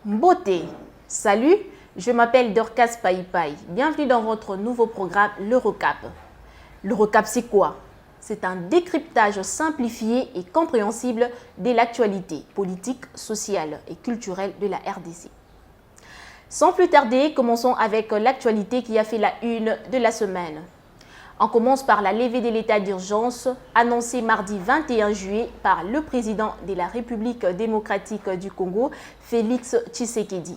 Beauté. Salut, je m'appelle Dorcas Paipai. Bienvenue dans votre nouveau programme, le RECAP. Le RECAP, c'est quoi? C'est un décryptage simplifié et compréhensible de l'actualité politique, sociale et culturelle de la RDC. Sans plus tarder, commençons avec l'actualité qui a fait la une de la semaine. On commence par la levée de l'état d'urgence annoncée mardi 21 juillet par le président de la République démocratique du Congo, Félix Tshisekedi.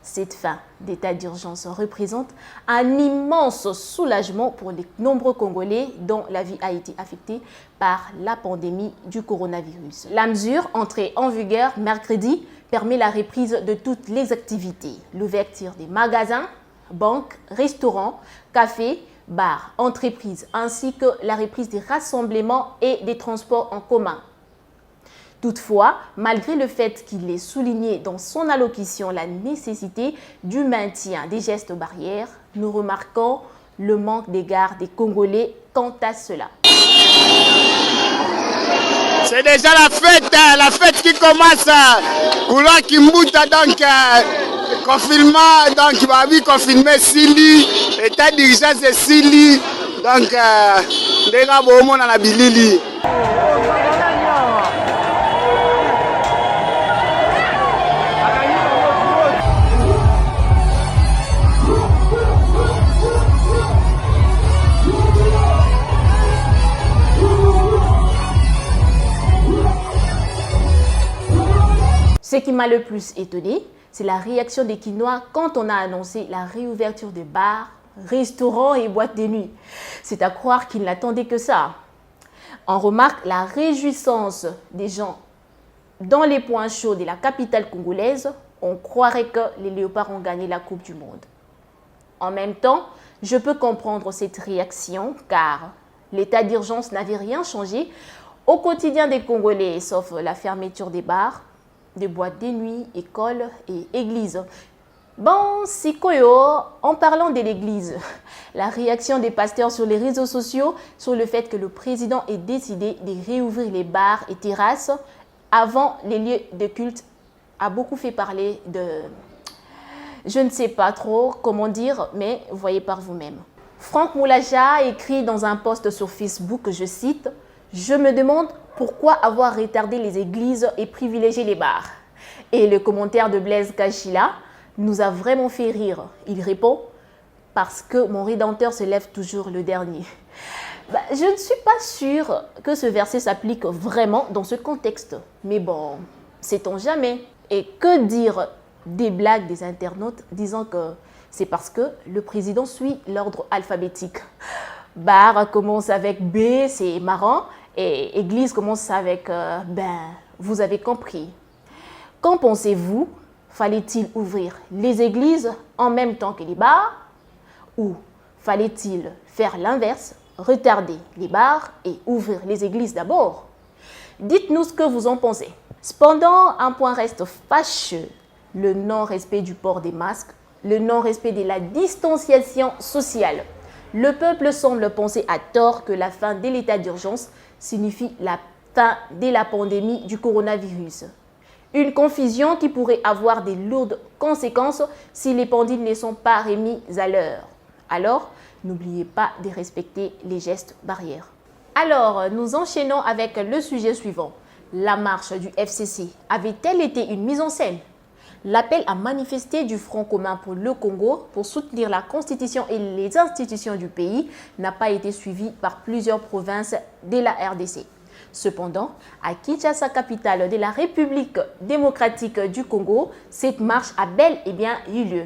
Cette fin d'état d'urgence représente un immense soulagement pour les nombreux Congolais dont la vie a été affectée par la pandémie du coronavirus. La mesure, entrée en vigueur mercredi, permet la reprise de toutes les activités. L'ouverture des magasins, banques, restaurants, cafés, bars, entreprises, ainsi que la reprise des rassemblements et des transports en commun. Toutefois, malgré le fait qu'il ait souligné dans son allocution la nécessité du maintien des gestes barrières, nous remarquons le manque d'égard des Congolais quant à cela. C'est déjà la fête qui commence. Couloir qui moute donc confinement, donc bah oui, confinement Sili, état d'urgence de Sili, donc les gars bon monde na bilili. Ce qui m'a le plus étonné, c'est la réaction des Kinois quand on a annoncé la réouverture des bars, restaurants et boîtes de nuit. C'est à croire qu'ils n'attendaient que ça. On remarque la réjouissance des gens dans les points chauds de la capitale congolaise. On croirait que les Léopards ont gagné la Coupe du Monde. En même temps, je peux comprendre cette réaction car l'état d'urgence n'avait rien changé au quotidien des Congolais, sauf la fermeture des bars, des boîtes de nuit, écoles et églises. Bon, Sikoyo, en parlant de l'église, la réaction des pasteurs sur les réseaux sociaux sur le fait que le président ait décidé de réouvrir les bars et terrasses avant les lieux de culte a beaucoup fait parler de... Je ne sais pas trop comment dire, mais voyez par vous-même. Franck Moulaja écrit dans un post sur Facebook, je cite, « Je me demande pourquoi avoir retardé les églises et privilégié les bars ?» Et le commentaire de Blaise Kachila nous a vraiment fait rire. Il répond « Parce que mon Rédempteur se lève toujours le dernier. » Je ne suis pas sûre que ce verset s'applique vraiment dans ce contexte. Mais bon, sait-on jamais. Et que dire des blagues des internautes disant que c'est parce que le président suit l'ordre alphabétique. Bar commence avec B, c'est marrant. Et église commence avec vous avez compris. Qu'en pensez-vous? Fallait-il ouvrir les églises en même temps que les bars? Ou fallait-il faire l'inverse, retarder les bars et ouvrir les églises d'abord? Dites-nous ce que vous en pensez. Cependant, un point reste fâcheux, le non-respect du port des masques, le non-respect de la distanciation sociale. Le peuple semble penser à tort que la fin de l'état d'urgence signifie la fin de la pandémie du coronavirus. Une confusion qui pourrait avoir des lourdes conséquences si les pendules ne sont pas remis à l'heure. Alors, n'oubliez pas de respecter les gestes barrières. Alors, nous enchaînons avec le sujet suivant. La marche du FCC avait-elle été une mise en scène? L'appel à manifester du Front commun pour le Congo pour soutenir la Constitution et les institutions du pays n'a pas été suivi par plusieurs provinces de la RDC. Cependant, à Kinshasa, capitale de la République démocratique du Congo, cette marche a bel et bien eu lieu.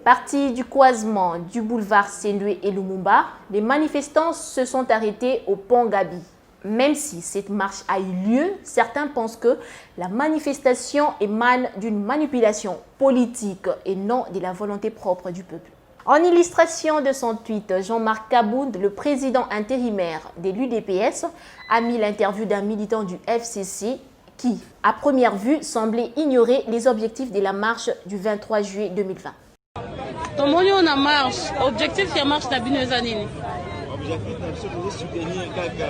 Partis du croisement du boulevard Sendwe et Lumumba, les manifestants se sont arrêtés au pont Gabi. Même si cette marche a eu lieu, certains pensent que la manifestation émane d'une manipulation politique et non de la volonté propre du peuple. En illustration de son tweet, Jean-Marc Kabound, le président intérimaire de l'UDPS, a mis l'interview d'un militant du FCC qui, à première vue, semblait ignorer les objectifs de la marche du 23 juillet 2020. Tomoni on a marche, objectif ya marche na bino eza nini? Objectif na biso ko soutenir kaka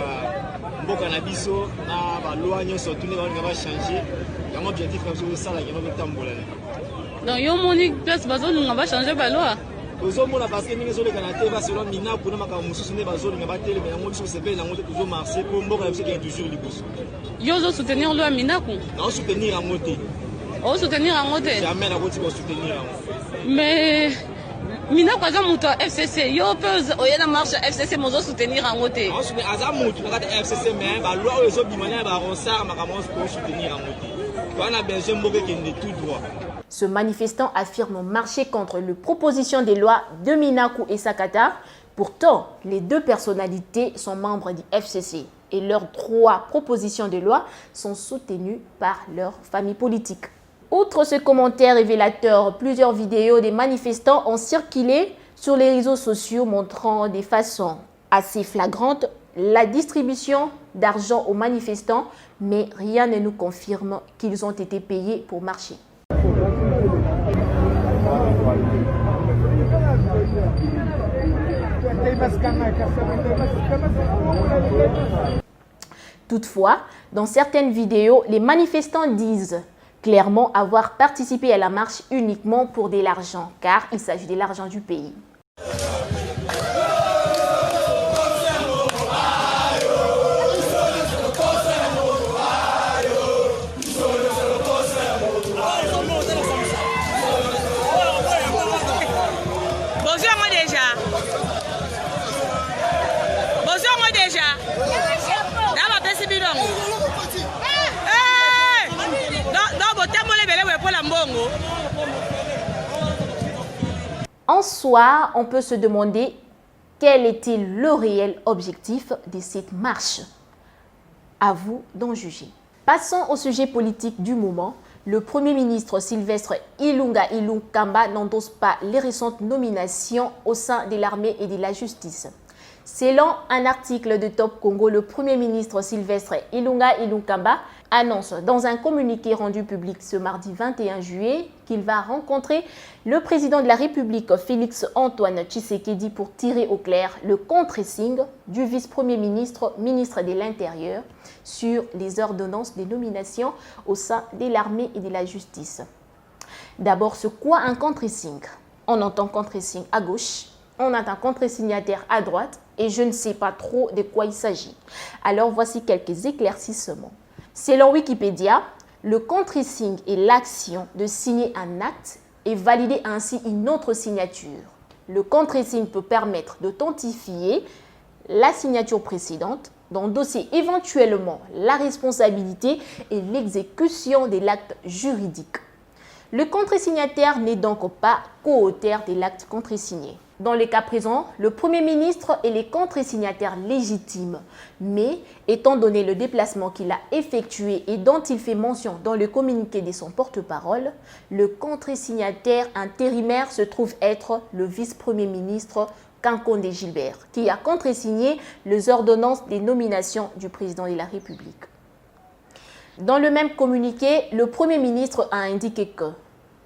mboka na biso na ba loi nyonso tuni ba changer. Yango objectif na biso sala yango tambola. Donc yo moni place bazolinga ba changer ba loi. ozomona parce que ndenge ezolekana te baselon minaku na makambo mosusu nde bazolinga batelema yango biso sepele yango te toujours marché mpo mboka na biso ekende toujours liboso. Yo ozosoutenir loi minaku? naosoutenir yango te. Osoutenir yango te? jamais nakoti kosoutenir yango. Mais minaku aza moto ya FCC, yo mpe oye na marche ya FCC mozosoutenir yango te? aza moto na kati ya FCC mais baloi oyo ezobima na baronsard makambo nyonso kosoutenir yango te. wana besoin mboka ekende tout droit. Ce manifestant affirme marcher contre les propositions des lois de Minaku et Sakata. Pourtant, les deux personnalités sont membres du FCC et leurs 3 propositions de loi sont soutenues par leur famille politique. Outre ce commentaire révélateur, plusieurs vidéos des manifestants ont circulé sur les réseaux sociaux montrant de façon assez flagrante la distribution d'argent aux manifestants, mais rien ne nous confirme qu'ils ont été payés pour marcher. Toutefois, dans certaines vidéos, les manifestants disent clairement avoir participé à la marche uniquement pour de l'argent, car il s'agit de l'argent du pays. En soi, on peut se demander quel était le réel objectif de cette marche. À vous d'en juger. Passons au sujet politique du moment. Le Premier ministre Sylvestre Ilunga Ilunkamba n'endosse pas les récentes nominations au sein de l'armée et de la justice. Selon un article de Top Congo, le Premier ministre Sylvestre Ilunga Ilunkamba annonce dans un communiqué rendu public ce mardi 21 juillet qu'il va rencontrer le président de la République Félix Antoine Tshisekedi pour tirer au clair le contre-signe du vice-premier ministre, ministre de l'Intérieur, sur les ordonnances de nomination au sein de l'armée et de la justice. D'abord, c'est quoi un contre-signe? On entend contre-signe à gauche, on entend contre-signataire à droite et je ne sais pas trop de quoi il s'agit. Alors voici quelques éclaircissements. Selon Wikipédia, le contre-signe est l'action de signer un acte et valider ainsi une autre signature. Le contre-signe peut permettre d'authentifier la signature précédente, d'endosser éventuellement la responsabilité et l'exécution de l'acte juridique. Le contre-signataire n'est donc pas co-auteur de l'acte contre-signé. Dans le cas présent, le Premier ministre est le contre-signataire légitime, mais étant donné le déplacement qu'il a effectué et dont il fait mention dans le communiqué de son porte-parole, le contre-signataire intérimaire se trouve être le vice-premier ministre Kankonde Gilbert, qui a contre-signé les ordonnances des nominations du président de la République. Dans le même communiqué, le Premier ministre a indiqué que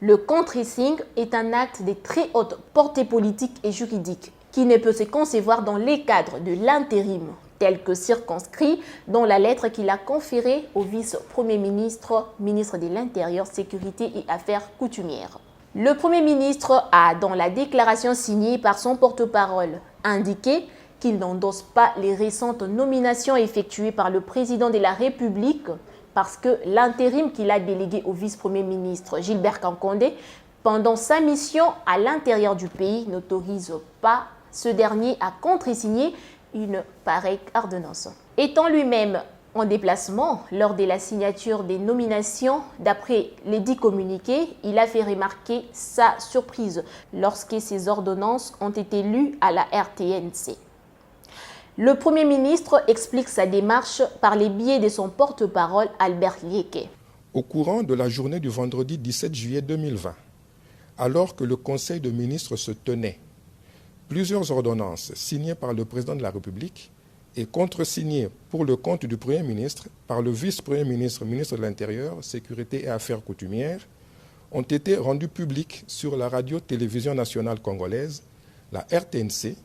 le contre-signe est un acte de très haute portée politique et juridique qui ne peut se concevoir dans les cadres de l'intérim, tel que circonscrit dans la lettre qu'il a conférée au vice-premier ministre, ministre de l'Intérieur, Sécurité et Affaires coutumières. Le Premier ministre a, dans la déclaration signée par son porte-parole, indiqué qu'il n'endosse pas les récentes nominations effectuées par le président de la République parce que l'intérim qu'il a délégué au vice-premier ministre Gilbert Kankonde pendant sa mission à l'intérieur du pays n'autorise pas ce dernier à contre-signer une pareille ordonnance. Étant lui-même en déplacement lors de la signature des nominations, d'après les 10 communiqués, il a fait remarquer sa surprise lorsque ces ordonnances ont été lues à la RTNC. Le Premier ministre explique sa démarche par les biais de son porte-parole Albert Lieke. Au courant de la journée du vendredi 17 juillet 2020, alors que le Conseil de ministres se tenait, plusieurs ordonnances signées par le président de la République et contre-signées pour le compte du Premier ministre par le vice-premier ministre, ministre de l'Intérieur, Sécurité et Affaires coutumières, ont été rendues publiques sur la radio-télévision nationale congolaise, la RTNC,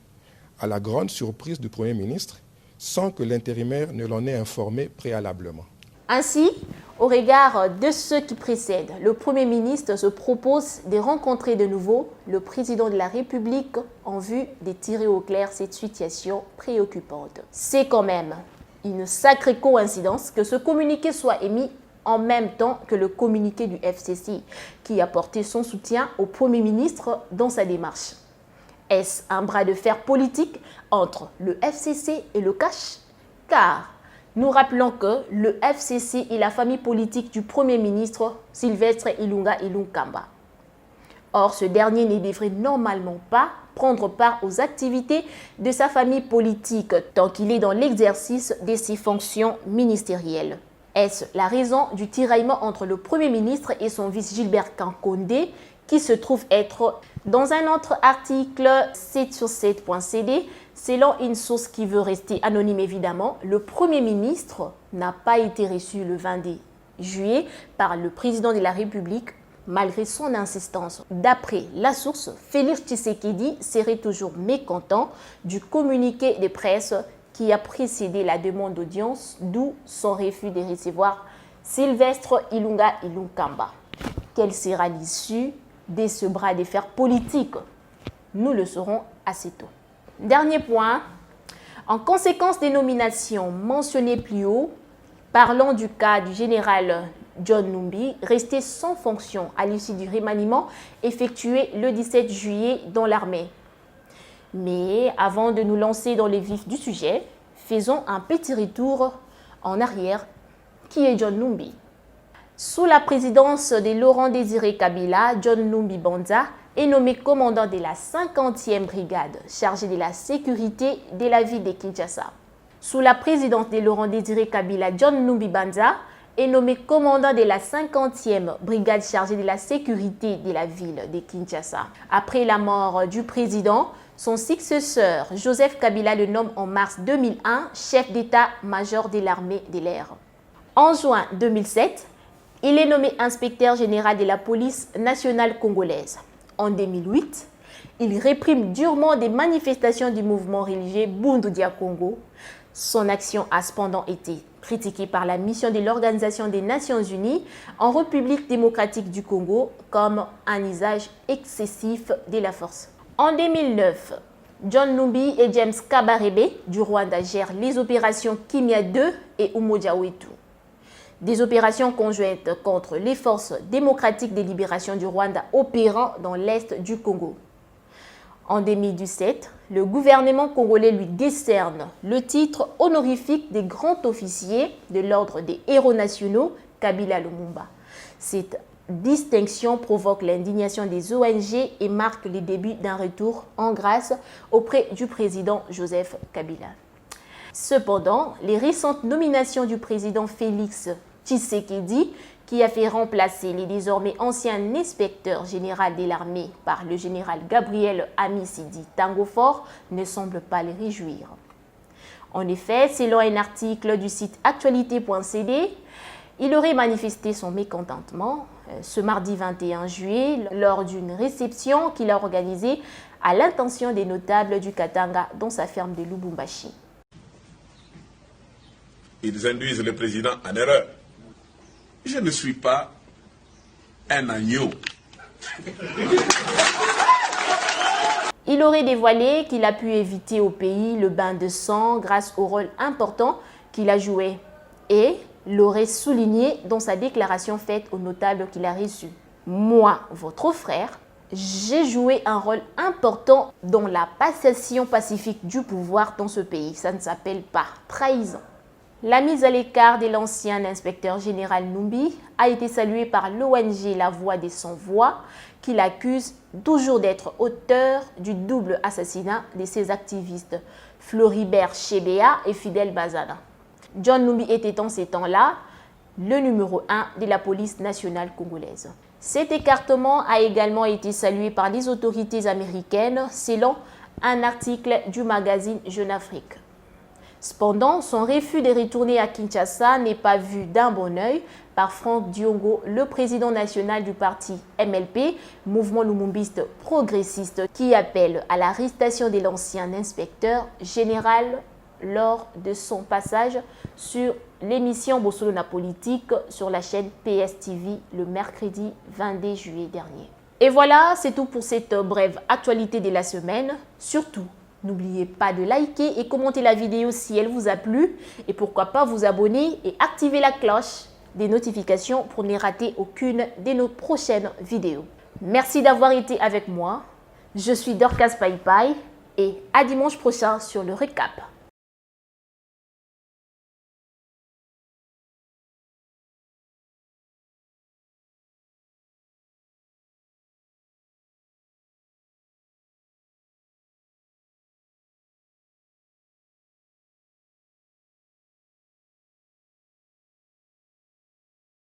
à la grande surprise du Premier ministre, sans que l'intérimaire ne l'en ait informé préalablement. Ainsi, au regard de ce qui précède, le Premier ministre se propose de rencontrer de nouveau le président de la République en vue de tirer au clair cette situation préoccupante. C'est quand même une sacrée coïncidence que ce communiqué soit émis en même temps que le communiqué du FCC, qui a porté son soutien au Premier ministre dans sa démarche. Est-ce un bras de fer politique entre le FCC et le cash? Car nous rappelons que le FCC est la famille politique du Premier ministre Sylvestre Ilunga Ilunkamba. Or, ce dernier ne devrait normalement pas prendre part aux activités de sa famille politique tant qu'il est dans l'exercice de ses fonctions ministérielles. Est-ce la raison du tiraillement entre le Premier ministre et son vice Gilbert Kankondé, qui se trouve être dans un autre article 7sur7.cd, selon une source qui veut rester anonyme évidemment, le Premier ministre n'a pas été reçu le 22 juillet par le président de la République malgré son insistance. D'après la source, Félix Tshisekedi serait toujours mécontent du communiqué de presse qui a précédé la demande d'audience, d'où son refus de recevoir Sylvestre Ilunga Ilunkamba. Quelle sera l'issue de ce bras de fer politique? Nous le saurons assez tôt. Dernier point, en conséquence des nominations mentionnées plus haut, parlons du cas du général John Numbi, resté sans fonction à l'issue du remaniement effectué le 17 juillet dans l'armée. Mais avant de nous lancer dans le vif du sujet, faisons un petit retour en arrière. Qui est John Numbi? Sous la présidence de Laurent Désiré Kabila, John Numbi Banza est nommé commandant de la 50e brigade chargée de la sécurité de la ville de Kinshasa. Sous la présidence de Laurent Désiré Kabila, John Numbi Banza est nommé commandant de la 50e brigade chargée de la sécurité de la ville de Kinshasa. Après la mort du président, son successeur, Joseph Kabila, le nomme en mars 2001 chef d'état-major de l'armée de l'air. En juin 2007, il est nommé inspecteur général de la police nationale congolaise. En 2008, il réprime durement des manifestations du mouvement religieux Bundu Dia Congo. Son action a cependant été critiquée par la mission de l'Organisation des Nations Unies en République démocratique du Congo comme un usage excessif de la force. En 2009, John Numbi et James Kabarebe du Rwanda gèrent les opérations Kimia 2 et Umoja Wetu. Des opérations conjointes contre les forces démocratiques de libération du Rwanda opérant dans l'est du Congo. En 2017, le gouvernement congolais lui décerne le titre honorifique des grands officiers de l'ordre des héros nationaux Kabila Lumumba. Cette distinction provoque l'indignation des ONG et marque le début d'un retour en grâce auprès du président Joseph Kabila. Cependant, les récentes nominations du président Félix Tshisekedi, qui a fait remplacer le désormais ancien inspecteur général de l'armée par le général Gabriel Amisidi Tangofor, ne semblent pas les réjouir. En effet, selon un article du site actualité.cd, il aurait manifesté son mécontentement ce mardi 21 juillet lors d'une réception qu'il a organisée à l'intention des notables du Katanga dans sa ferme de Lubumbashi. Ils induisent le président en erreur. Je ne suis pas un agneau. Il aurait dévoilé qu'il a pu éviter au pays le bain de sang grâce au rôle important qu'il a joué et l'aurait souligné dans sa déclaration faite aux notables qu'il a reçus. Moi, votre frère, j'ai joué un rôle important dans la passation pacifique du pouvoir dans ce pays. Ça ne s'appelle pas trahison. La mise à l'écart de l'ancien inspecteur général Numbi a été saluée par l'ONG La Voix des Sans-Voix, qui l'accuse toujours d'être auteur du double assassinat de ses activistes Floribert Chebeya et Fidel Bazana. John Numbi était en ces temps-là le numéro 1 de la police nationale congolaise. Cet écartement a également été salué par les autorités américaines selon un article du magazine Jeune Afrique. Cependant, son refus de retourner à Kinshasa n'est pas vu d'un bon œil par Franck Diongo, le président national du parti MLP, mouvement lumumbiste progressiste, qui appelle à l'arrestation de l'ancien inspecteur général lors de son passage sur l'émission Bossolona Politique sur la chaîne PSTV le mercredi 22 juillet dernier. Et voilà, c'est tout pour cette brève actualité de la semaine. Surtout, n'oubliez pas de liker et commenter la vidéo si elle vous a plu et pourquoi pas vous abonner et activer la cloche des notifications pour ne rater aucune de nos prochaines vidéos. Merci d'avoir été avec moi. Je suis Dorcas Paipai et à dimanche prochain sur le récap.